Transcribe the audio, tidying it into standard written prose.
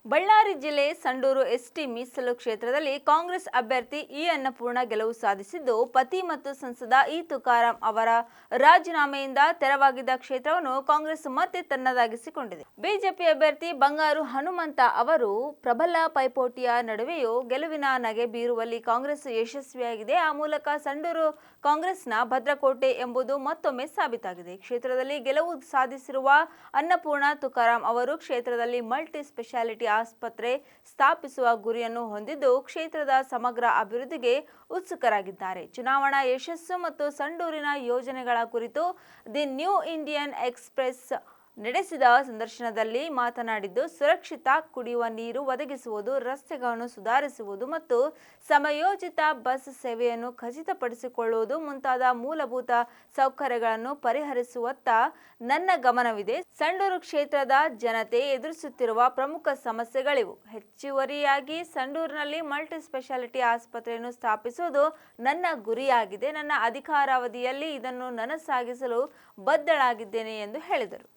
ಬಳ್ಳಾರಿ ಜಿಲ್ಲೆ ಸಂಡೂರು ಎಸ್ಟಿ ಮೀಸಲು ಕ್ಷೇತ್ರದಲ್ಲಿ ಕಾಂಗ್ರೆಸ್ ಅಭ್ಯರ್ಥಿ ಇ ಅನ್ನಪೂರ್ಣ ಗೆಲುವು ಸಾಧಿಸಿದ್ದು, ಪತಿ ಮತ್ತು ಸಂಸದ ಇ ತುಕಾರಾಂ ಅವರ ರಾಜೀನಾಮೆಯಿಂದ ತೆರವಾಗಿದ್ದ ಕ್ಷೇತ್ರವನ್ನು ಕಾಂಗ್ರೆಸ್ ಮತ್ತೆ ತನ್ನದಾಗಿಸಿಕೊಂಡಿದೆ. ಬಿಜೆಪಿ ಅಭ್ಯರ್ಥಿ ಬಂಗಾರು ಹನುಮಂತ ಅವರು ಪ್ರಬಲ ಪೈಪೋಟಿಯ ನಡುವೆಯೂ ಗೆಲುವಿನ ನಗೆ ಬೀರುವಲ್ಲಿ ಕಾಂಗ್ರೆಸ್ ಯಶಸ್ವಿಯಾಗಿದೆ. ಆ ಮೂಲಕ ಸಂಡೂರು ಕಾಂಗ್ರೆಸ್ನ ಭದ್ರಕೋಟೆ ಎಂಬುದು ಮತ್ತೊಮ್ಮೆ ಸಾಬೀತಾಗಿದೆ. ಕ್ಷೇತ್ರದಲ್ಲಿ ಗೆಲುವು ಸಾಧಿಸಿರುವ ಅನ್ನಪೂರ್ಣ ತುಕಾರಾಂ ಅವರು ಕ್ಷೇತ್ರದಲ್ಲಿ ಮಲ್ಟಿ ಸ್ಪೆಷಾಲಿಟಿ ಆಸ್ಪತ್ರೆ ಸ್ಥಾಪಿಸುವ ಗುರಿಯನ್ನು ಹೊಂದಿದ್ದು, ಕ್ಷೇತ್ರದ ಸಮಗ್ರ ಅಭಿವೃದ್ಧಿಗೆ ಉತ್ಸುಕರಾಗಿದ್ದಾರೆ. ಚುನಾವಣಾ ಯಶಸ್ಸು ಮತ್ತು ಸಂಡೂರಿನ ಯೋಜನೆಗಳ ಕುರಿತು ದಿ ನ್ಯೂ ಇಂಡಿಯನ್ ಎಕ್ಸ್‌ಪ್ರೆಸ್ ನಡೆಸಿದ ಸಂದರ್ಶನದಲ್ಲಿ ಮಾತನಾಡಿದ್ದು, ಸುರಕ್ಷಿತ ಕುಡಿಯುವ ನೀರು ಒದಗಿಸುವುದು, ರಸ್ತೆಗಳನ್ನು ಸುಧಾರಿಸುವುದು ಮತ್ತು ಸಮಯೋಚಿತ ಬಸ್ ಸೇವೆಯನ್ನು ಖಚಿತಪಡಿಸಿಕೊಳ್ಳುವುದು ಮುಂತಾದ ಮೂಲಭೂತ ಸೌಕರ್ಯಗಳನ್ನು ಪರಿಹರಿಸುವತ್ತ ನನ್ನ ಗಮನವಿದೆ. ಸಂಡೂರು ಕ್ಷೇತ್ರದ ಜನತೆ ಎದುರಿಸುತ್ತಿರುವ ಪ್ರಮುಖ ಸಮಸ್ಯೆಗಳಿವು. ಹೆಚ್ಚುವರಿಯಾಗಿ ಸಂಡೂರಿನಲ್ಲಿ ಮಲ್ಟಿ ಸ್ಪೆಷಾಲಿಟಿ ಆಸ್ಪತ್ರೆಯನ್ನು ಸ್ಥಾಪಿಸುವುದು ನನ್ನ ಗುರಿಯಾಗಿದೆ. ನನ್ನ ಅಧಿಕಾರಾವಧಿಯಲ್ಲಿ ಇದನ್ನು ನನಸಾಗಿಸಲು ಬದ್ಧಳಾಗಿದ್ದೇನೆ ಎಂದು ಹೇಳಿದರು.